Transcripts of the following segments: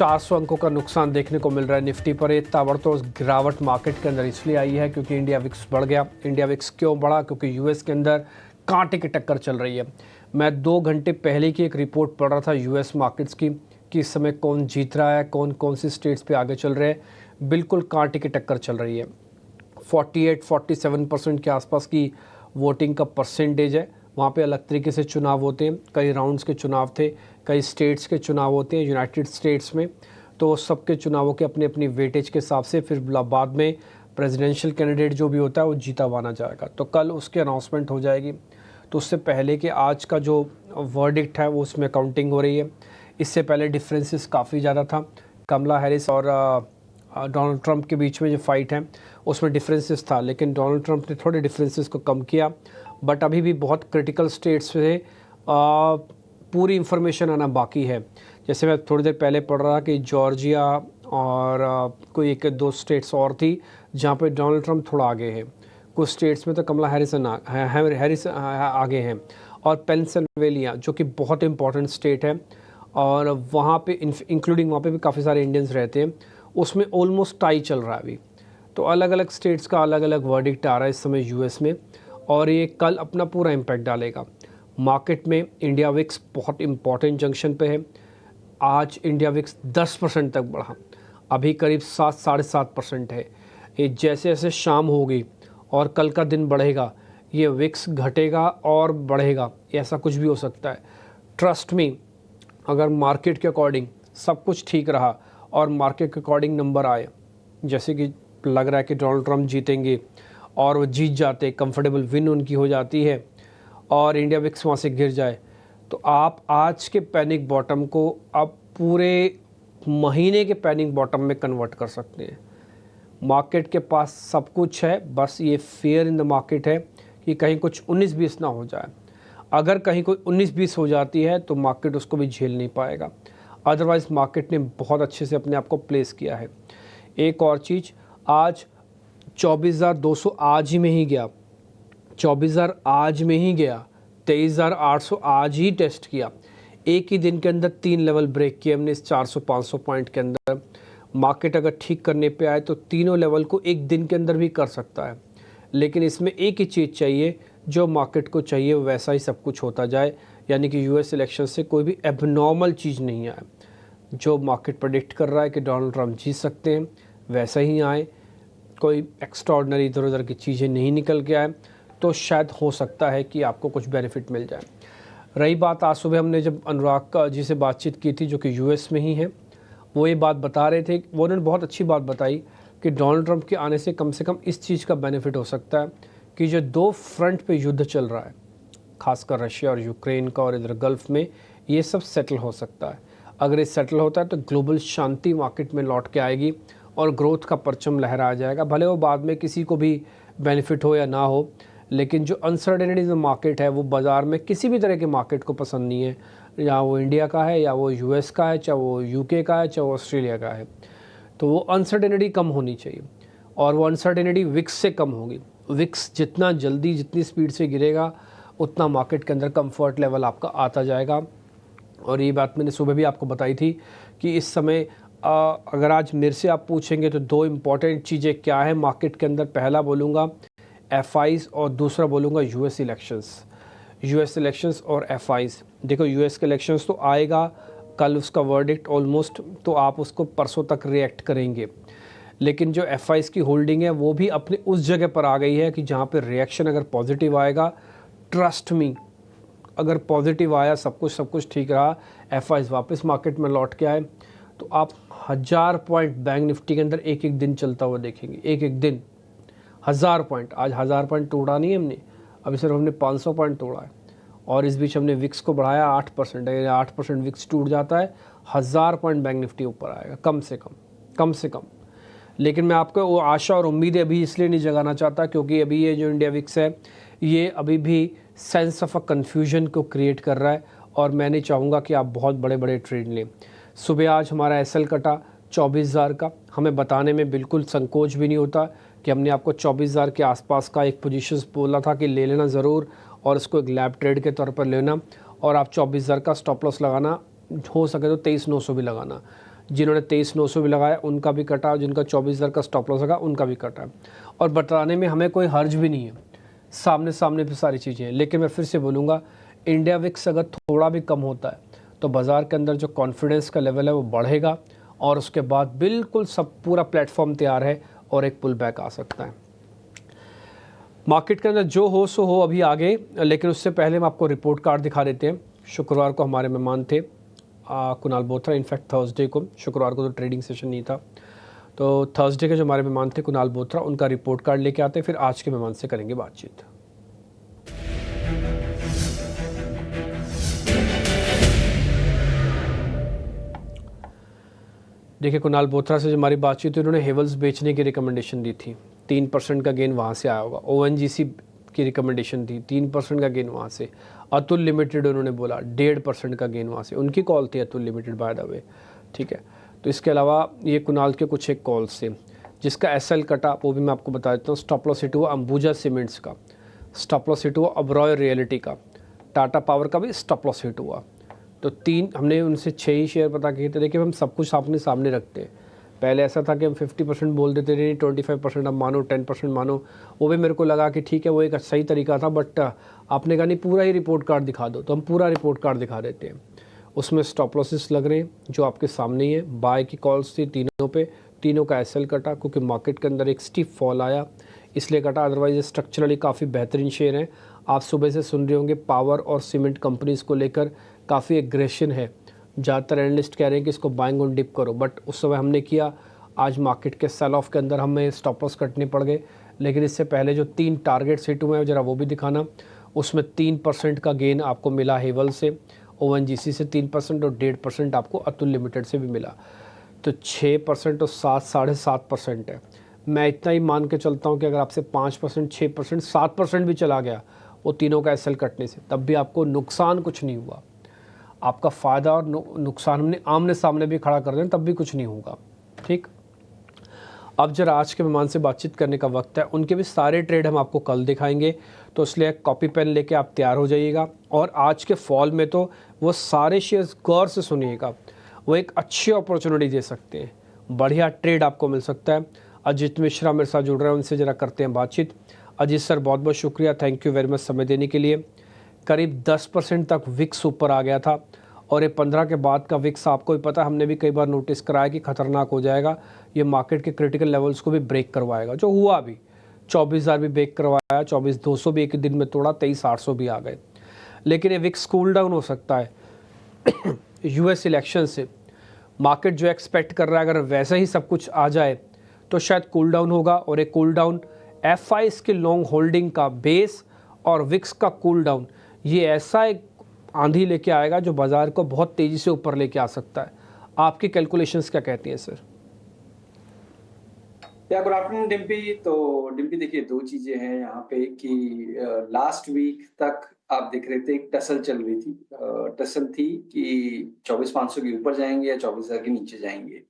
400 अंकों का नुकसान देखने को मिल रहा है निफ्टी पर। ये ताबड़तोड़ गिरावट मार्केट के अंदर इसलिए आई है क्योंकि इंडिया विक्स बढ़ गया। इंडिया विक्स क्यों बढ़ा? क्योंकि यूएस के अंदर कांटे की टक्कर चल रही है। मैं 2 घंटे पहले की एक रिपोर्ट पढ़ रहा था यूएस मार्केट्स की कि इस समय कौन जीत रहा है, कौन कौन सी स्टेट्स पे आगे चल रहे हैं। बिल्कुल कांटे की टक्कर चल रही है। 48-47% के आसपास की वोटिंग का परसेंटेज है। वहाँ पे अलग तरीके से चुनाव होते हैं, कई राउंड्स के चुनाव थे, कई स्टेट्स के चुनाव होते हैं यूनाइटेड स्टेट्स में। तो सबके चुनावों के अपनी अपनी वेटेज के हिसाब से फिर बाद में प्रेसिडेंशियल कैंडिडेट जो भी होता है वो जीता माना जाएगा। तो कल उसकी अनाउंसमेंट हो जाएगी। तो उससे पहले कि आज का जो वर्डिक्ट है वो उसमें काउंटिंग हो रही है। इससे पहले डिफरेंसेस काफ़ी ज़्यादा था। कमला हैरिस और डोनाल्ड ट्रंप के बीच में जो फाइट है उसमें डिफरेंसेस था, लेकिन डोनाल्ड ट्रंप ने थोड़े डिफरेंसेस को कम किया। बट अभी भी बहुत क्रिटिकल स्टेट्स से पूरी इंफॉर्मेशन आना बाकी है। जैसे मैं थोड़ी देर पहले पढ़ रहा कि जॉर्जिया और कोई 1-2 स्टेट्स और थी जहाँ पे डोनाल्ड ट्रंप थोड़ा आगे है। कुछ स्टेट्स में तो कमला हैरिस आगे हैं। और पेंसिल्वेनिया जो कि बहुत इंपॉर्टेंट स्टेट है और वहाँ पे इंक्लूडिंग वहाँ पे भी काफ़ी सारे इंडियंस रहते हैं, उसमें ऑलमोस्ट टाई चल रहा है अभी। तो अलग अलग स्टेट्स का अलग अलग वर्डिक्ट आ रहा है इस समय यूएस में और ये कल अपना पूरा इम्पैक्ट डालेगा मार्केट में। इंडिया विक्स बहुत इंपॉर्टेंट जंक्शन पे है। आज इंडिया विक्स 10% तक बढ़ा, अभी करीब 7-7.5% है। ये जैसे जैसे शाम होगी और कल का दिन बढ़ेगा ये विक्स घटेगा और बढ़ेगा, ऐसा कुछ भी हो सकता है। ट्रस्ट मी, अगर मार्केट के अकॉर्डिंग सब कुछ ठीक रहा और मार्केट के अकॉर्डिंग नंबर आए, जैसे कि लग रहा है कि डोनाल्ड ट्रंप जीतेंगे और वो जीत जाते, कंफर्टेबल विन उनकी हो जाती है और इंडिया विक्स वहाँ से गिर जाए, तो आप आज के पैनिक बॉटम को अब पूरे महीने के पैनिक बॉटम में कन्वर्ट कर सकते हैं। मार्केट के पास सब कुछ है, बस ये फेयर इन द मार्केट है कि कहीं कुछ 19-20 ना हो जाए। अगर कहीं कोई 19-20 हो जाती है तो मार्केट उसको भी झेल नहीं पाएगा। अदरवाइज़ मार्केट ने बहुत अच्छे से अपने आप को प्लेस किया है। एक और चीज़, आज 24,200 आज ही में ही गया, 24,000 आज में ही गया, 23,800 आज ही टेस्ट किया। एक ही दिन के अंदर 3 लेवल ब्रेक किए हमने इस 400-500 पॉइंट के अंदर। मार्केट अगर ठीक करने पे आए तो तीनों लेवल को एक दिन के अंदर भी कर सकता है, लेकिन इसमें एक ही चीज़ चाहिए, जो मार्केट को चाहिए वैसा ही सब कुछ होता जाए, यानी कि यूएस इलेक्शन से कोई भी एबनॉर्मल चीज़ नहीं आए। जो मार्केट प्रेडिक्ट कर रहा है कि डोनाल्ड ट्रंप जीत सकते हैं वैसा ही आए, कोई एक्स्ट्राऑर्डिनरी इधर उधर की चीज़ें नहीं निकल के आए, तो शायद हो सकता है कि आपको कुछ बेनिफिट मिल जाए। रही बात, आज सुबह हमने जब अनुराग जी से बातचीत की थी जो कि यूएस में ही हैं, वो ये बात बता रहे थे, वो उन्होंने बहुत अच्छी बात बताई कि डोनाल्ड ट्रंप के आने से कम इस चीज़ का बेनिफिट हो सकता है कि जो 2 फ्रंट पे युद्ध चल रहा है, खासकर रशिया और यूक्रेन का और इधर गल्फ़ में, ये सब सेटल हो सकता है। अगर ये सेटल होता है तो ग्लोबल शांति मार्केट में लौट के आएगी और ग्रोथ का परचम लहरा जाएगा। भले वो बाद में किसी को भी बेनिफिट हो या ना हो, लेकिन जो अनसर्टेनिटीज मार्केट है वो बाज़ार में किसी भी तरह के मार्केट को पसंद नहीं है, या वो इंडिया का है या वो यूएस का है, चाहे वो यूके का है, चाहे वो ऑस्ट्रेलिया का है। तो वो अनसर्टेनिटी कम होनी चाहिए और वो अनसर्टेनिटी विक्स से कम होगी। विक्स जितना जल्दी जितनी स्पीड से गिरेगा उतना मार्केट के अंदर कंफर्ट लेवल आपका आता जाएगा। और ये बात मैंने सुबह भी आपको बताई थी कि इस समय अगर आज मेरे से आप पूछेंगे तो 2 इम्पॉर्टेंट चीज़ें क्या है मार्केट के अंदर, पहला बोलूँगा एफआईज और दूसरा बोलूँगा यूएस इलेक्शंस और एफआईज। देखो यूएस के इलेक्शंस तो आएगा कल, उसका वर्डिक्ट ऑलमोस्ट, तो आप उसको परसों तक रिएक्ट करेंगे, लेकिन जो एफआईज की होल्डिंग है वो भी अपने उस जगह पर आ गई है कि जहाँ पे रिएक्शन अगर पॉजिटिव आएगा, ट्रस्ट मी, अगर पॉजिटिव आया, सब कुछ ठीक रहा, एफआईज वापस मार्केट में लौट के आए, तो आप 1000 पॉइंट बैंक निफ्टी के अंदर एक एक दिन चलता हुआ देखेंगे। एक दिन 1000 पॉइंट, आज 1000 पॉइंट तोड़ा नहीं हमने, अभी सिर्फ हमने 500 पॉइंट तोड़ा है और इस बीच हमने विक्स को बढ़ाया 8%। अगर 8% विक्स टूट जाता है 1000 पॉइंट बैंक निफ्टी ऊपर आएगा कम से कम। लेकिन मैं आपको वो आशा और उम्मीदें अभी इसलिए नहीं जगाना चाहता क्योंकि अभी ये जो इंडिया विक्स है ये अभी भी सेंस ऑफ अ कन्फ्यूजन को क्रिएट कर रहा है और मैं नहीं चाहूँगा कि आप बहुत बड़े बड़े ट्रेड लें। सुबह आज हमारा एसएल कटा 24,000 का, हमें बताने में बिल्कुल संकोच भी नहीं होता कि हमने आपको 24,000 के आसपास का एक पोजीशंस बोला था कि ले लेना ज़रूर और इसको एक लैब ट्रेड के तौर पर लेना, और आप 24,000 का स्टॉप लॉस लगाना, हो सके तो 23,900 भी लगाना। जिन्होंने 23,900 भी लगाया उनका भी कटा, जिनका 24,000 का स्टॉप लॉस लगा उनका भी कटा। और बताने में हमें कोई हर्ज भी नहीं है, सामने सामने पे सारी चीज़ें हैं। लेकिन मैं फिर से बोलूँगा, इंडिया विक्स अगर थोड़ा भी कम होता है तो बाज़ार के अंदर जो कॉन्फिडेंस का लेवल है वो बढ़ेगा, और उसके बाद बिल्कुल सब पूरा प्लेटफॉर्म तैयार है और एक पुल बैक आ सकता है। मार्केट के अंदर जो हो सो हो अभी आगे, लेकिन उससे पहले हम आपको रिपोर्ट कार्ड दिखा देते हैं। शुक्रवार को हमारे मेहमान थे कुणाल बोथरा, इनफैक्ट थर्सडे को, शुक्रवार को तो ट्रेडिंग सेशन नहीं था, तो थर्सडे के जो हमारे मेहमान थे कुणाल बोथरा, उनका रिपोर्ट कार्ड लेके आते हैं, फिर आज के मेहमान से करेंगे बातचीत। देखिए, कुणाल बोथरा से जो हमारी बातचीत हुई, उन्होंने हेवल्स बेचने की रिकमेंडेशन दी थी, 3% का गेन वहाँ से आया होगा। ONGC की रिकमेंडेशन थी, 3% का गेन वहाँ से। अतुल लिमिटेड उन्होंने बोला 1.5% का गेन वहाँ से, उनकी कॉल थी Atul limited by the way, ठीक है। तो इसके अलावा ये कुणाल के कुछ एक कॉल्स थे, जिसका SL कटा वो भी मैं आपको बता देता हूँ। स्टॉप लॉस हिट हुआ अंबुजा सीमेंट्स का, स्टॉप लॉस हिट हुआ अब्रॉय रियलिटी का, टाटा पावर का भी स्टॉप लॉस हिट हुआ। तो 3 हमने उनसे 6 ही शेयर पता किए थे। देखिए, हम सब कुछ अपने सामने रखते हैं। पहले ऐसा था कि हम 50% बोल देते थे, नहीं 25% अब मानो, 10% मानो। वो भी मेरे को लगा कि ठीक है, वो एक सही तरीका था, बट आपने कहा नहीं पूरा ही रिपोर्ट कार्ड दिखा दो, तो हम पूरा रिपोर्ट कार्ड दिखा देते हैं। उसमें स्टॉप लॉसेस लग रहे हैं जो आपके सामने ही है। बाय की कॉल्स थी तीनों पे, तीनों का SL कटा क्योंकि मार्केट के अंदर एक स्टीप फॉल आया, इसलिए कटा। अदरवाइज स्ट्रक्चरली काफ़ी बेहतरीन शेयर हैं। आप सुबह से सुन रहे होंगे पावर और सीमेंट कंपनीज़ को लेकर काफ़ी एग्रेशन है। ज़्यादातर एनालिस्ट कह रहे हैं कि इसको बाइंग ऑन डिप करो, बट उस समय हमने किया। आज मार्केट के सेल ऑफ के अंदर हमें स्टॉप लॉस कटने पड़ गए। लेकिन इससे पहले जो 3 टारगेट्स हिट हुए हैं ज़रा वो भी दिखाना। उसमें 3% का गेन आपको मिला हेवल से, ONGC से 3% और 1.5% आपको अतुल लिमिटेड से भी मिला। तो 6% और 7.5% है। मैं इतना ही मान के चलता हूँ कि अगर आपसे 5%, 6%, 7% भी चला गया वो तीनों का SL कटने से, तब भी आपको नुकसान कुछ नहीं हुआ। आपका फ़ायदा और नुकसान हमने आमने सामने भी खड़ा कर दें तब भी कुछ नहीं होगा, ठीक। अब जरा आज के मेहमान से बातचीत करने का वक्त है। उनके भी सारे ट्रेड हम आपको कल दिखाएंगे, तो इसलिए कॉपी पेन लेके आप तैयार हो जाइएगा। और आज के फॉल में तो वो सारे शेयर्स गौर से सुनिएगा, वो एक अच्छी अपॉर्चुनिटी दे सकते हैं, बढ़िया ट्रेड आपको मिल सकता है। अजीत मिश्रा मेरे साथ जुड़ रहे हैं, उनसे ज़रा करते हैं बातचीत। अजीत सर, बहुत बहुत शुक्रिया, थैंक यू वेरी मच समय देने के लिए। करीब 10% तक विक्स ऊपर आ गया था, और ये 15 के बाद का विक्स आपको भी पता है, हमने भी कई बार नोटिस कराया कि ख़तरनाक हो जाएगा, ये मार्केट के क्रिटिकल लेवल्स को भी ब्रेक करवाएगा, जो हुआ भी। 24,000 भी ब्रेक करवाया, 24,200 भी एक दिन में तोड़ा, 23,800 भी आ गए। लेकिन ये विक्स कूल डाउन हो सकता है US इलेक्शन से। मार्केट जो एक्सपेक्ट कर रहा है, अगर वैसा ही सब कुछ आ जाए तो शायद कूल डाउन होगा। और एक कूल डाउन FIs के लॉन्ग होल्डिंग का बेस और विक्स का कूल डाउन, ये ऐसा एक आंधी लेके आएगा जो बाजार को बहुत तेज़ी से ऊपर लेके आ सकता है। आपकी कैलकुलेशंस क्या कहती हैं सर? या गुड आफ्टरनून डिम्पी। तो डिम्पी देखिए, दो चीजें हैं यहाँ पे कि लास्ट वीक तक आप देख रहे थे एक टसल चल रही थी। टसल थी कि 24,500 के ऊपर जाएंगे या 24,000 के नीचे जाएंगे।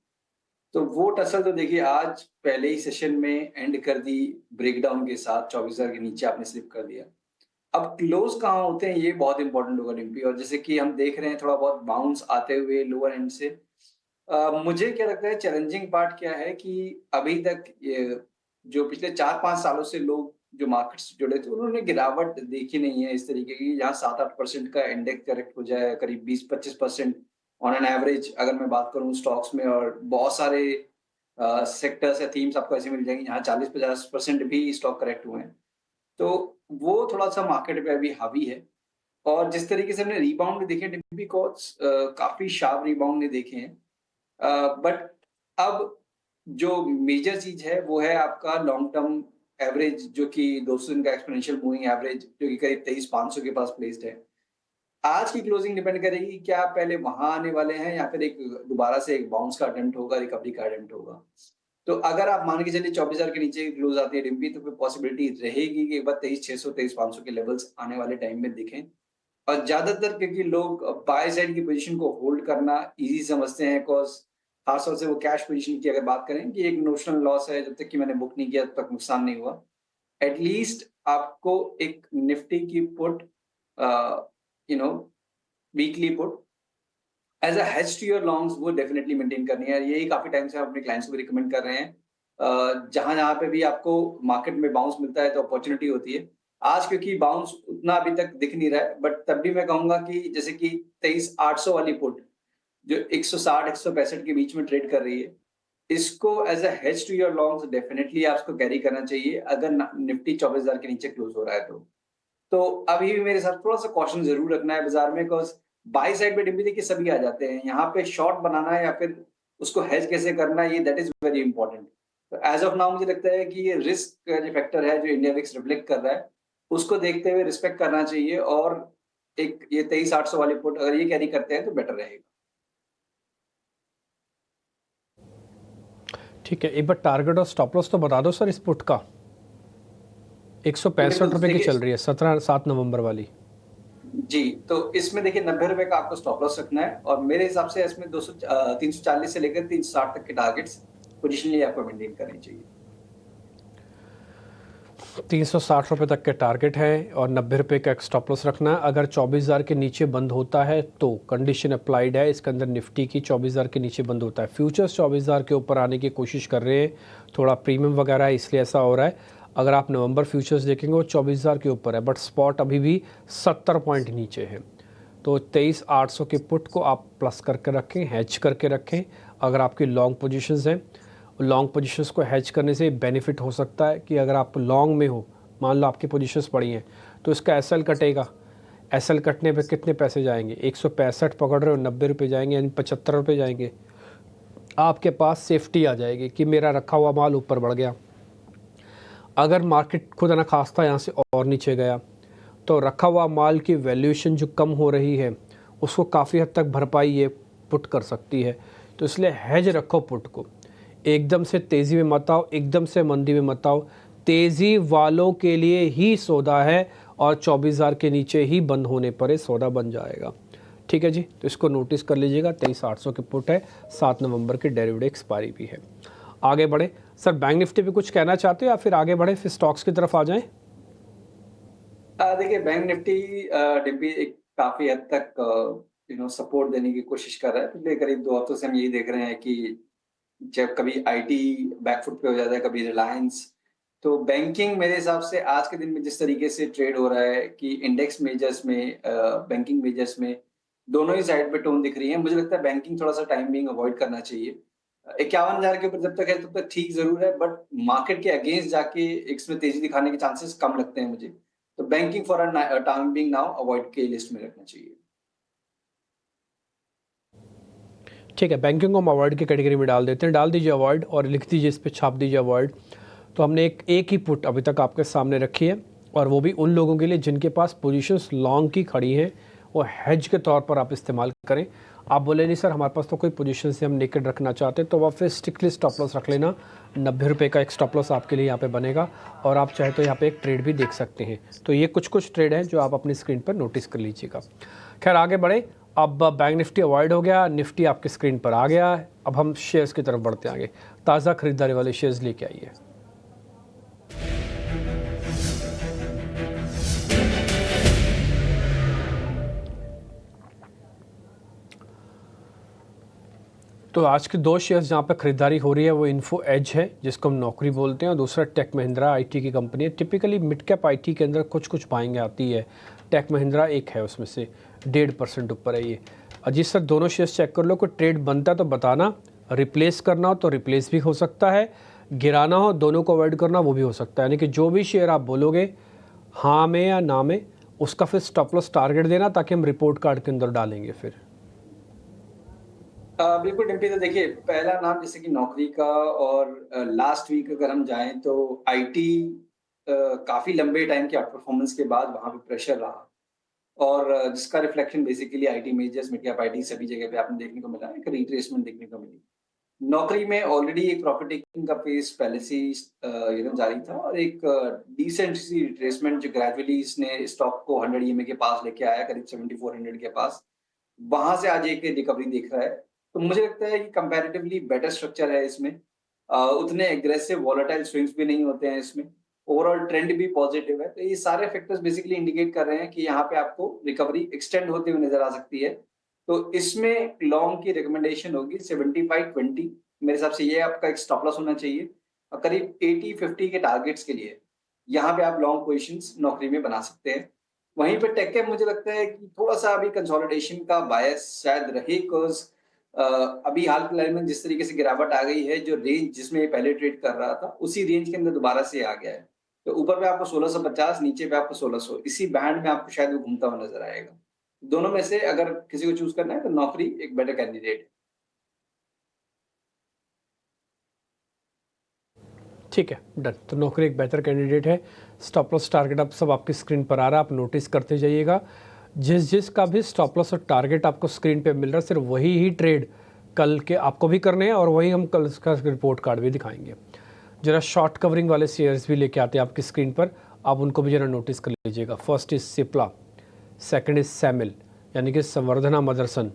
तो वो टसल तो देखिए आज पहले ही सेशन में एंड कर दी ब्रेकडाउन के साथ, 24,000 के नीचे आपने स्लिप कर दिया। अब क्लोज कहाँ होते हैं ये बहुत इंपॉर्टेंट होगा डिम्पी। और जैसे कि हम देख रहे हैं थोड़ा बहुत बाउंस आते हुए लोअर एंड से, मुझे क्या लगता है चैलेंजिंग पार्ट क्या है कि अभी तक ये जो पिछले 4-5 सालों से लोग जो मार्केट से जुड़े थे उन्होंने गिरावट देखी नहीं है इस तरीके की, जहाँ 7-8% का इंडेक्स करेक्ट हो जाए, करीब 20-25% ऑन एन एवरेज अगर मैं बात करूँ स्टॉक्स में। और बहुत सारे सेक्टर्स या थीम्स आपको ऐसे मिल जाएंगी जहाँ 40-50% भी स्टॉक करेक्ट हुए हैं। तो वो थोड़ा-सा मार्केट पे अभी हावी है। और जिस तरीके से हमने रिबाउंड देखे डिम्पी कोट्स, काफ़ी शार्प रिबाउंड ने देखे हैं। बट अब जो मेजर चीज़ है वो है आपका लॉन्ग टर्म एवरेज, जो कि 200 दिन का एक्सपोनेंशियल मूविंग एवरेज, जो कि करीब 23,500 के पास प्लेस्ड है। आज की क्लोजिंग डिपेंड करेगी कि क्या आप पहले वहाँ आने वाले हैं या फिर एक दोबारा से एक बाउंस का अटेम्प्ट होगा, रिकवरी का अटेम्प्ट होगा। तो अगर आप मान के चलिए 24,000 के नीचे की क्लोज आती है डिम्पी, तो फिर पॉसिबिलिटी रहेगी कि एक बार 23,600, 23,500 के लेवल्स आने वाले टाइम में दिखें। और ज़्यादातर क्योंकि लोग बाय साइड की पोज़ीशन को होल्ड करना ईज़ी समझते हैं, बिकॉज़ ख़ास तौर से वो कैश पोज़ीशन की अगर बात करें कि एक नोशनल लॉस है, जब तक कि मैंने बुक नहीं किया तब तक नुकसान नहीं हुआ। एट लीस्ट आपको एक निफ्टी की put, uh, you know weekly put as a hedge to your longs वो डेफिनेटली मेंटेन करनी है। यही काफी टाइम से हम अपने क्लाइंट्स को भी रिकमेंड कर रहे हैं। जहां जहां पे भी आपको मार्केट में बाउंस मिलता है तो अपॉर्चुनिटी होती है। आज क्योंकि बाउंस उतना अभी तक दिख नहीं रहा है, बट तब भी मैं कहूंगा कि जैसे कि 23,800 वाली पुट जो 160-165 के बीच में ट्रेड कर रही है, इसको as a hedge to your longs definitely आपको कैरी करना चाहिए अगर निफ्टी 24,000 के नीचे क्लोज हो रहा है तो अभी भी मेरे साथ थोड़ा-सा कॉशन ज़रूर रखना है बाज़ार में, बिकॉज़ बाई साइड में डिप देखिए सभी आ जाते हैं। यहाँ पे शॉर्ट बनाना है या फिर उसको हेज कैसे करना है, ये दैट इज़ वेरी इंपॉर्टेंट। तो एज़ ऑफ नाउ मुझे लगता है कि ये रिस्क का जो फैक्टर है, जो इंडिया विक्स रिफ्लेक्ट कर रहा है, उसको देखते हुए रिस्पेक्ट करना चाहिए और एक ये 23,800 वाली पुट अगर ये कैरी करते हैं तो बेटर रहेगा। ठीक है, एक बार टारगेट और स्टॉप लॉस तो बता दो सर इस पुट का। तो बिल्कुल ₹165 की देखिए चल रही है, 7 नवंबर वाली। जी, तो इसमें देखिए ₹90 का आपको स्टॉप लॉस रखना है और मेरे हिसाब से इसमें 340 से लेकर 360 तक के टारगेट्स पोजिशनली आपको मेंटेन करने चाहिए। ₹360 तक के टारगेट है और ₹90 का एक स्टॉप लॉस रखना है। अगर 24,000 के नीचे बंद होता है तो कंडीशन अप्लाइड है। इसके अंदर निफ्टी की 24,000 के नीचे बंद होता है। फ्यूचर्स 24,000 के ऊपर आने की कोशिश कर रहे हैं, थोड़ा प्रीमियम वगैरह है इसलिए ऐसा हो रहा है। अगर आप नवंबर फ्यूचर्स देखेंगे वो 24,000 के ऊपर है, बट स्पॉट अभी भी 70 पॉइंट नीचे है। तो 23,800 के पुट को आप प्लस करके रखें, हैच करके रखें। अगर आपकी लॉन्ग पोजीशंस हैं, लॉन्ग पोजीशंस को हैच करने से बेनिफिट हो सकता है कि अगर आप लॉन्ग में हो, मान लो आपकी पोजीशंस पड़ी हैं, तो इसका एसएल कटेगा। एसएल कटने पे कितने पैसे जाएंगे? 165 पकड़ रहे हो, ₹90 जाएंगे, यानी ₹75 जाएंगे। आपके पास सेफ्टी आ जाएगी कि मेरा रखा हुआ माल ऊपर बढ़ गया। अगर मार्केट खुदा न खास्ता यहाँ से और नीचे गया तो रखा हुआ माल की वैल्यूएशन जो कम हो रही है उसको काफ़ी हद तक भरपाई ये पुट कर सकती है। तो इसलिए हेज रखो पुट को। एकदम से तेज़ी में मत आओ, एकदम से मंदी में मत आओ। तेज़ी वालों के लिए ही सौदा है और 24,000 के नीचे ही बंद होने पर ये सौदा बन जाएगा। ठीक है जी, तो इसको नोटिस कर लीजिएगा। 23,800 की पुट है, 7 नवंबर की डेरिवेटिव एक्सपायरी भी है। आगे बढ़े सर, बैंक निफ्टी पे कुछ कहना चाहते हो या फिर आगे बढ़े फिर स्टॉक्स की तरफ आ जाएं? देखिए बैंक निफ्टी डिम्पी एक काफ़ी हद तक सपोर्ट देने की कोशिश कर रहा है। पिछले करीब 2 हफ्तों से हम यही देख रहे हैं कि जब कभी आईटी बैकफुट पे हो जाता है, कभी रिलायंस। तो बैंकिंग मेरे हिसाब से आज के दिन में जिस तरीके से ट्रेड हो रहा है कि इंडेक्स मेजर्स में बैंकिंग मेजर्स में दोनों ही साइड पे टोन दिख रही है। मुझे लगता है बैंकिंग थोड़ा-सा टाइम बीइंग अवॉइड करना चाहिए। 51,000 के ऊपर जब तक है तब तक ठीक ज़रूर है, बट मार्केट के अगेंस्ट जाके इसमें तेज़ी दिखाने के चांसेस कम लगते हैं मुझे। तो banking for time being now avoid के लिस्ट में रखना चाहिए। ठीक है, बैंकिंग को हम अवॉइड की कैटेगरी में डाल देते हैं। डाल दीजिए अवॉइड और लिख दीजिए, इस पे छाप दीजिए अवॉइड। तो हमने एक ही पुट अभी तक आपके सामने रखी है और वो भी उन लोगों के लिए जिनके पास पोजीशंस लॉन्ग की खड़ी हैं, वो हेज के तौर पर आप इस्तेमाल करें। आप बोले नहीं सर हमारे पास तो कोई पोजीशन से हम नेकेड रखना चाहते हैं, तो आप फिर स्ट्रिक्टली स्टॉप लॉस रख लेना। ₹90 का एक स्टॉप लॉस आपके लिए यहाँ पे बनेगा और आप चाहे तो यहाँ पे एक ट्रेड भी देख सकते हैं। तो ये कुछ ट्रेड हैं जो आप अपनी स्क्रीन पर नोटिस कर लीजिएगा। खैर आगे बढ़े। अब बैंक निफ्टी अवॉइड हो गया, निफ्टी आपकी स्क्रीन पर आ गया है। अब हम शेयर्स की तरफ बढ़ते हैं आगे। ताज़ा खरीदारी वाले शेयर्स लेके आइए। तो आज के 2 शेयर्स जहाँ पे खरीदारी हो रही है वो इन्फो एज है, जिसको हम नौकरी बोलते हैं, और दूसरा टेक महिंद्रा आईटी की कंपनी है। टिपिकली मिड कैप आईटी के अंदर कुछ बाइंग आती है। टेक महिंद्रा एक है उसमें से, 1.5% ऊपर है ये। अजीत सर दोनों शेयर्स चेक कर लो, कोई ट्रेड बनता तो बताना। रिप्लेस करना हो तो रिप्लेस भी हो सकता है, गिराना हो दोनों को अवॉइड करना वो भी हो सकता है। यानी कि जो भी शेयर आप बोलोगे हाँ में या ना में, उसका फिर स्टॉप लॉस टारगेट देना ताकि हम रिपोर्ट कार्ड के अंदर डालेंगे फिर। बिल्कुल डिम्पी, तो देखिए पहला नाम जैसे कि नौकरी का और लास्ट वीक अगर हम जाएं तो आईटी काफी लंबे टाइम के आउट परफॉर्मेंस के बाद वहां पे प्रेशर रहा और जिसका reflection basically IT measures mid cap IT सभी जगह पे आपने देखने को मिला, एक रिट्रेसमेंट देखने को मिली। नौकरी में ऑलरेडी एक प्रॉफिट टेकिंग का फेज पहले से ही जारी था और एक डिसेंट सी रिट्रेसमेंट जो ग्रेजुअली इसने स्टॉक को 100 ईएमए के पास लेके आया, करीब 7400 के पास। वहां से आज एक रिकवरी दिख रहा है। तो मुझे लगता है कि कंपैरेटिवली बेटर स्ट्रक्चर है इसमें। उतने एग्रेसिव वोलेटाइल स्विंग्स भी नहीं होते हैं इसमें। ओवरऑल ट्रेंड भी पॉजिटिव है। तो ये सारे फैक्टर्स बेसिकली इंडिकेट कर रहे हैं कि यहाँ पे आपको रिकवरी एक्सटेंड होते हुए नजर आ सकती है। तो इसमें लॉन्ग की रिकमेंडेशन होगी 75-20, मेरे हिसाब से ये आपका एक स्टॉप लॉस होना चाहिए, और करीब 80-50 के टारगेट्स के लिए यहाँ पे आप लॉन्ग पोजीशंस नौकरी में बना सकते हैं। वहीं पे टेक कैप मुझे लगता है कि थोड़ा-सा अभी कंसोलिडेशन का बायस शायद रहे, बिकॉज़ अभी हाल-फिलहाल में जिस तरीके से गिरावट आ गई है, जो रेंज जिसमें ये पहले ट्रेड कर रहा था, उसी रेंज के अंदर दोबारा से आ गया है। तो ऊपर पे आपको 1650, नीचे पे आपको 1600, इसी बैंड में आपको शायद वो घूमता हुआ नज़र आएगा। दोनों में से अगर किसी को चूज़ करना है तो नौकरी एक बेटर कैंडिडेट है। ठीक है, डन। तो नौकरी एक बेहतर कैंडिडेट है। स्टॉप लॉस टारगेट आप सब आपकी स्क्रीन पर आ रहा है, आप नोटिस करते जाइएगा। जिस का भी स्टॉप लॉस और टारगेट आपको स्क्रीन पे मिल रहा है, सिर्फ वही ही ट्रेड कल के आपको भी करने हैं, और वही हम कल इसका रिपोर्ट कार्ड भी दिखाएंगे। जरा शॉर्ट कवरिंग वाले शेयर्स भी लेके आते हैं आपकी स्क्रीन पर, आप उनको भी जरा नोटिस कर लीजिएगा। First is Cipla, second is Samuel यानी कि संवर्धना मदरसन।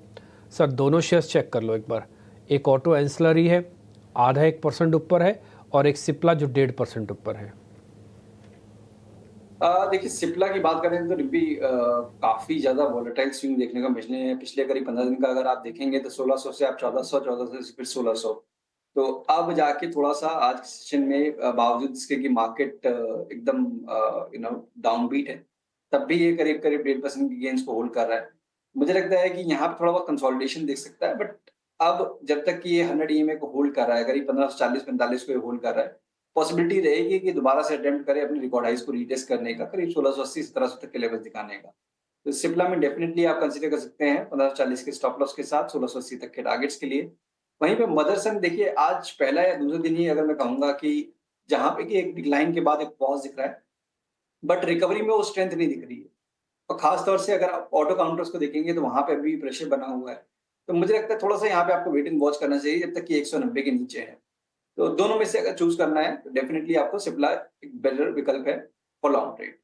सर दोनों शेयर्स चेक कर लो एक बार। एक ऑटो एंसलरी है, आधा 1% ऊपर है, और एक सिप्ला जो 1.5% ऊपर है। देखिए, सिप्ला की बात करें तो रिब्बी काफ़ी ज़्यादा वोलेटाइल स्विंग देखने को मिले हैं। पिछले करीब 15 दिन का अगर आप देखेंगे तो 1600 से आप 1400, 1400 से फिर 1600। तो अब जाके थोड़ा-सा आज के सेशन में बावजूद इसके कि मार्केट एकदम डाउनबीट है, तब भी ये करीब-करीब 1.5% की गेन्स को होल्ड कर रहा है। मुझे लगता है कि यहाँ पे थोड़ा बहुत कंसोलिडेशन देख सकता है, बट अब जब तक कि ये 100 ईएमए को होल्ड कर रहा है, करीब 1540-45 को ये होल्ड कर रहा है, पॉसिबिलिटी रहेगी कि दोबारा से अटेम्प्ट करे अपनी रिकॉर्ड हाइज को रीटेस्ट करने का, करीब 1680-1700 तक के लेवल दिखाने का। तो सिप्ला में डेफिनिटली आप कंसीडर कर सकते हैं 1540 के स्टॉप लॉस के साथ 1680 तक के टारगेट्स के लिए। वहीं पे मदरसन देखिए, आज पहला या दूसरे दिन ही अगर मैं कहूँगा कि जहाँ पे कि एक डिक्लाइन के बाद एक पॉज़ दिख रहा है, बट रिकवरी में वो स्ट्रेंथ नहीं दिख रही है। और खास तौर से अगर आप ऑटो काउंटर्स को देखेंगे तो वहाँ पे अभी भी प्रेशर बना हुआ है। तो मुझे लगता है थोड़ा-सा यहाँ पे आपको वेट एंड वॉच करना चाहिए जब तक कि 190 के नीचे है। तो दोनों में से अगर चूज़ करना है तो डेफिनिटली आपको सिप्ला एक बेटर विकल्प है फॉर लॉन्ग ट्रेड।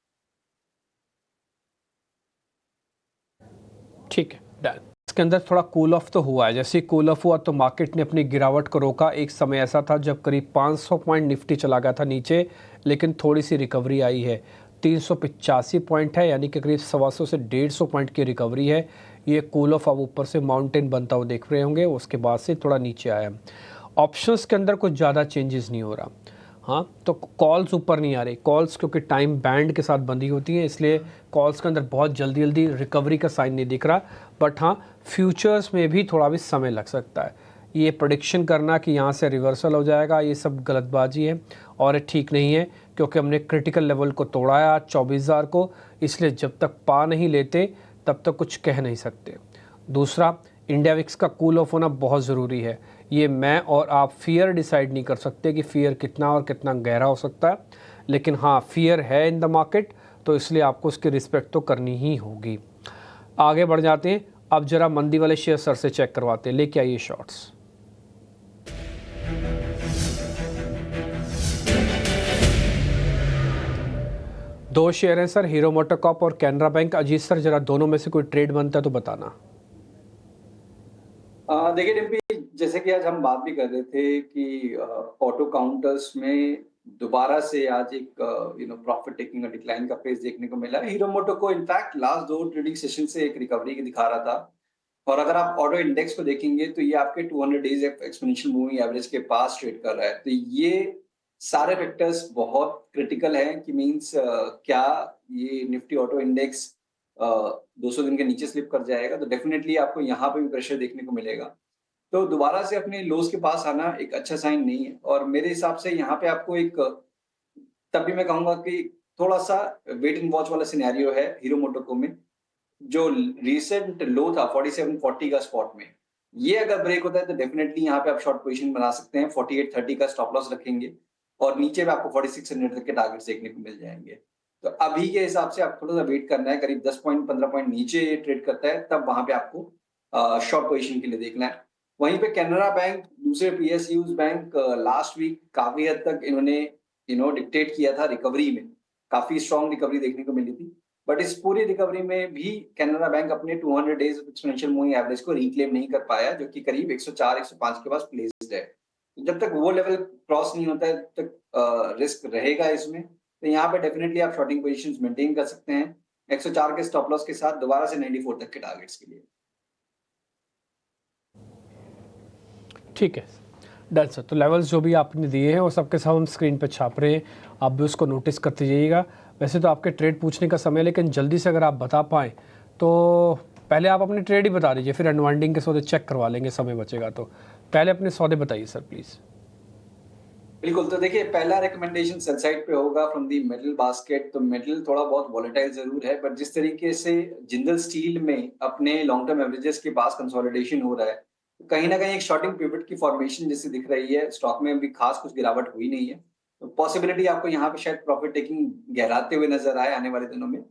ठीक है, डन। इसके अंदर थोड़ा कूल ऑफ तो हुआ है। जैसे ही कूल ऑफ हुआ तो मार्केट ने अपनी गिरावट को रोका। एक समय ऐसा था जब करीब 500 पॉइंट निफ्टी चला गया था नीचे, लेकिन थोड़ी सी रिकवरी आई है। 385 पॉइंट है, यानी कि करीब 125 से 150 पॉइंट की रिकवरी है। ये कूल ऑफ अब ऊपर से माउंटेन बनता हुआ देख रहे होंगे, उसके बाद से थोड़ा नीचे आया। ऑप्शंस के अंदर कुछ ज़्यादा चेंजेस नहीं हो रहा। हाँ, तो कॉल्स ऊपर नहीं आ रही। कॉल्स क्योंकि टाइम बैंड के साथ बंधी होती हैं, इसलिए कॉल्स के अंदर बहुत जल्दी जल्दी रिकवरी का साइन नहीं दिख रहा। बट हाँ, फ्यूचर्स में भी थोड़ा भी समय लग सकता है। ये प्रेडिक्शन करना कि यहाँ से रिवर्सल हो जाएगा, ये सब गलतबाजी है और ठीक नहीं है, क्योंकि हमने क्रिटिकल लेवल को तोड़ा है आज 24,000 को। इसलिए जब तक पा नहीं लेते तब तक कुछ कह नहीं सकते। दूसरा, इंडिया विक्स का कूल ऑफ होना बहुत ज़रूरी है। ये मैं और आप फियर डिसाइड नहीं कर सकते कि फियर कितना और कितना गहरा हो सकता है, लेकिन हाँ, फियर है इन द मार्केट, तो इसलिए आपको उसकी रिस्पेक्ट तो करनी ही होगी। आगे बढ़ जाते हैं। अब जरा मंदी वाले शेयर सर से चेक करवाते हैं, लेके आइए शॉर्ट्स। दो शेयर हैं सर, हीरो मोटोकॉर्प और कैनरा बैंक। अजीत सर, जरा दोनों में से कोई ट्रेड बनता है तो बताना। देखिए डिम्पी, जैसे कि आज हम बात भी कर रहे थे कि ऑटो काउंटर्स में दोबारा से आज एक प्रॉफिट टेकिंग और डिक्लाइन का फेज देखने को मिला है। हीरो मोटो को इनफैक्ट लास्ट 2 ट्रेडिंग सेशन से एक रिकवरी की दिखा रहा था। और अगर आप ऑटो इंडेक्स को देखेंगे तो ये आपके 200 डेज एक्सपोनेंशियल मूविंग एवरेज के पास ट्रेड कर रहा है। तो ये सारे फैक्टर्स बहुत क्रिटिकल हैं कि मींस क्या ये निफ्टी ऑटो इंडेक्स 200 दिन के नीचे स्लिप कर जाएगा, तो डेफिनेटली आपको यहाँ पे भी प्रेशर देखने को मिलेगा। तो दोबारा से अपने लोज के पास आना एक अच्छा साइन नहीं है, और मेरे हिसाब से यहाँ पे आपको एक, तब भी मैं कहूँगा कि थोड़ा-सा वेट एंड वॉच वाला सिनेरियो है हीरो मोटोको में। जो रीसेंट लो था 4740 का स्पॉट में, ये अगर ब्रेक होता है तो डेफिनिटली यहाँ पे आप शॉर्ट पोजीशन बना सकते हैं। 4830 का स्टॉप लॉस रखेंगे और नीचे में आपको 4600 तक के टारगेट्स देखने को मिल जाएँगे। तो अभी के हिसाब से आप थोड़ा-सा वेट करना है, करीब 10 पॉइंट 15 पॉइंट नीचे ये ट्रेड करता है, तब वहाँ पे आपको शॉर्ट पोजीशन के लिए देखना है। वहीं पे कैनरा बैंक, दूसरे पीएसयूज बैंक, लास्ट वीक काफ़ी हद तक इन्होंने डिक्टेट किया था रिकवरी में। काफ़ी स्ट्रॉन्ग रिकवरी देखने को मिली थी। बट इस पूरी रिकवरी में भी कैनरा बैंक अपने 200 डेज एक्सपोनेंशियल मूविंग एवरेज को रिक्लेम नहीं कर पाया, जो कि करीब 104-105 के पास प्लेस्ड है। जब तक वो लेवल क्रॉस नहीं होता है तब तक रिस्क रहेगा इसमें। तो यहाँ पे डेफिनिटली आप शॉर्टिंग पोजीशंस मेंटेन कर सकते हैं 104 के स्टॉप लॉस के साथ, दोबारा से 94 तक के टारगेट्स के लिए। ठीक है, डन सर। तो लेवल्स जो भी आपने दिए हैं वो सबके सब हम स्क्रीन पे छाप रहे हैं, आप भी उसको नोटिस करते जाइएगा। वैसे तो आपके ट्रेड पूछने का समय है, लेकिन जल्दी से अगर आप बता पाएँ तो पहले आप अपने ट्रेड ही बता दीजिए, फिर अनवाइंडिंग के सौदे चेक करवा लेंगे समय बचेगा तो। पहले अपने सौदे बताइए सर प्लीज़। बिल्कुल, तो देखिए पहला रिकमेंडेशन सेल साइड पे होगा फ्रॉम द मेटल बास्केट। तो मेटल थोड़ा बहुत वॉलेटाइल ज़रूर है, बट जिस तरीके से जिंदल स्टील में अपने लॉन्ग टर्म एवरेजेस के पास कंसोलिडेशन हो रहा है, तो कहीं न कहीं एक शॉर्टिंग पिवट की फॉर्मेशन जैसे दिख रही है। स्टॉक में अभी खास कुछ गिरावट हुई नहीं है। तो पॉसिबिलिटी आपको यहाँ पे शायद प्रॉफिट टेकिंग गहराते हुए नज़र आए आने वाले दिनों में।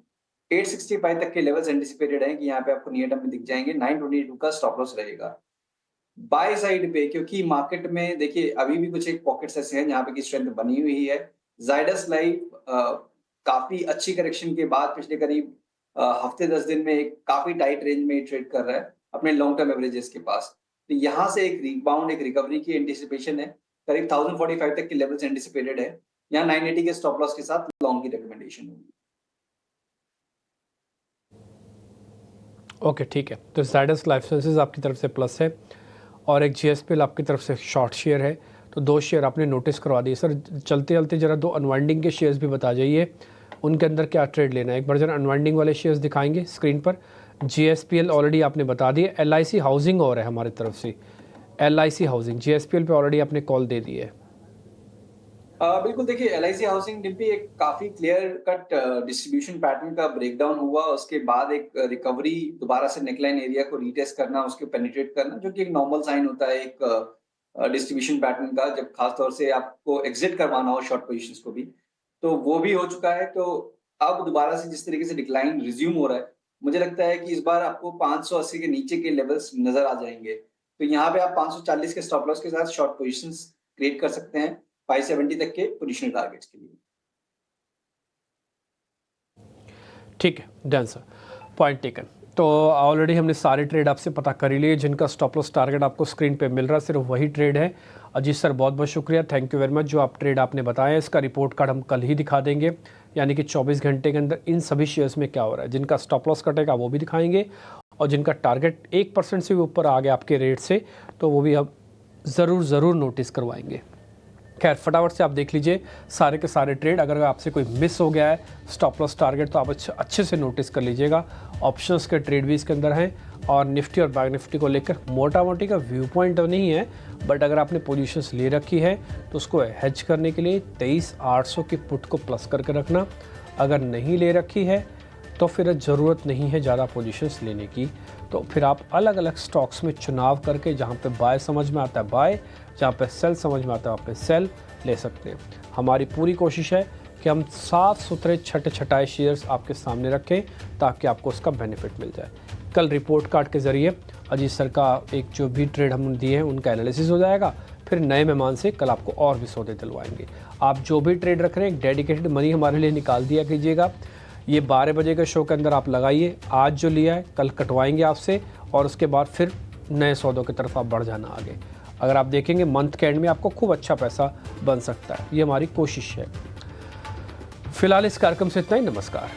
865 तक के लेवल्स एंटिसिपेटेड हैं कि यहाँ पे आपको नियर टर्म में दिख जाएँगे। 922 का स्टॉप लॉस रहेगा। बाय साइड पे क्योंकि मार्केट में देखिए अभी भी कुछ एक पॉकेट्स ऐसे हैं जहाँ पे की स्ट्रेंथ बनी हुई है। ज़ायडस लाइफ काफ़ी अच्छी करेक्शन के बाद पिछले करीब हफ्ते 10 दिन में एक काफ़ी टाइट रेंज में ट्रेड कर रहा है अपने लॉन्ग टर्म एवरेजेस के पास। तो यहाँ से एक रिबाउंड, एक रिकवरी की एंटिसिपेशन है। करीब 1045 तक के लेवल्स एंटिसिपेटेड है। यहाँ 980 के स्टॉप लॉस के साथ लॉन्ग की रिकमेंडेशन होगी। ओके ठीक है, तो ज़ायडस लाइफ साइंसेज आपकी तरफ से प्लस है और एक जीएसपीएल आपकी तरफ से शॉर्ट शेयर है। तो 2 शेयर आपने नोटिस करवा दिए सर। चलते चलते ज़रा 2 अनवाइंडिंग के शेयर्स भी बता जाइए, उनके अंदर क्या ट्रेड लेना है। एक बार जरा अनवाइंडिंग वाले शेयर्स दिखाएंगे स्क्रीन पर। जीएसपीएल ऑलरेडी आपने बता दिए। एलआईसी हाउसिंग और है हमारी तरफ से, एलआईसी हाउसिंग। जीएसपीएल पे ऑलरेडी आपने कॉल दे दी है। बिल्कुल देखिए एलआईसी हाउसिंग डिम्पी एक काफी क्लियर कट डिस्ट्रीब्यूशन पैटर्न का ब्रेकडाउन हुआ। उसके बाद एक रिकवरी, दोबारा से नेकलाइन एरिया को रीटेस्ट करना, उसके पेनिट्रेट करना, जो कि एक नॉर्मल साइन होता है एक डिस्ट्रीब्यूशन पैटर्न का, जब खास तौर से आपको एग्जिट करवाना हो शॉर्ट पोजीशंस को भी। तो वो भी हो चुका है। तो अब दोबारा से जिस तरीके से डिक्लाइन रिज्यूम हो रहा है, मुझे लगता है कि इस बार आपको 580 के नीचे के लेवल्स नजर आ जाएंगे। तो यहाँ पे आप 540 के स्टॉप लॉस के साथ शॉर्ट पोजीशंस क्रिएट कर सकते हैं 570 तक के पोजीशनल टारगेट्स के लिए। ठीक है, डन सर, पॉइंट टेकन। तो ऑलरेडी हमने सारे ट्रेड आपसे पता कर ही लिए, जिनका स्टॉप लॉस टारगेट आपको स्क्रीन पे मिल रहा है, सिर्फ वही ट्रेड है। अजीत सर बहुत बहुत शुक्रिया, थैंक यू वेरी मच। जो आप ट्रेड आपने बताया इसका रिपोर्ट कार्ड हम कल ही दिखा देंगे, यानी कि 24 घंटे के अंदर इन सभी शेयर्स में क्या हो रहा है। जिनका स्टॉप लॉस कटेगा वो भी दिखाएंगे, और जिनका टारगेट 1% से भी ऊपर आ गया आपके रेट से, तो वो भी हम ज़रूर नोटिस करवाएंगे। खैर फटाफट से आप देख लीजिए सारे के सारे ट्रेड। अगर आपसे कोई मिस हो गया है स्टॉप लॉस टारगेट तो आप अच्छे से नोटिस कर लीजिएगा। ऑप्शंस के ट्रेड भी इसके अंदर हैं, और निफ्टी और बैंक निफ्टी को लेकर मोटा मोटी का व्यू पॉइंट तो नहीं है, बट अगर आपने पोजीशंस ले रखी है तो उसको हेज करने के लिए 23,800 की पुट को प्लस करके रखना। अगर नहीं ले रखी है तो फिर ज़रूरत नहीं है ज़्यादा पोजीशंस लेने की। तो फिर आप अलग अलग स्टॉक्स में चुनाव करके, जहाँ पे बाय समझ में आता है बाय, जहाँ पे सेल समझ में आता है वहाँ पे सेल ले सकते हैं। हमारी पूरी कोशिश है कि हम साफ़ सुथरे छटाए शेयर्स आपके सामने रखें ताकि आपको उसका बेनिफिट मिल जाए। कल रिपोर्ट कार्ड के ज़रिए अजीत सर का एक जो भी ट्रेड हम दिए हैं उनका एनालिसिस हो जाएगा। फिर नए मेहमान से कल आपको और भी सौदे दिलवाएंगे। आप जो भी ट्रेड रख रहे हैं एक डेडिकेटेड मनी हमारे लिए निकाल दिया कीजिएगा। ये 12 बजे के शो के अंदर आप लगाइए। आज जो लिया है कल कटवाएंगे आपसे, और उसके बाद फिर नए सौदों की तरफ आप बढ़ जाना आगे। अगर आप देखेंगे मंथ के एंड में आपको खूब अच्छा पैसा बन सकता है, ये हमारी कोशिश है। फिलहाल इस कार्यक्रम से इतना ही, नमस्कार।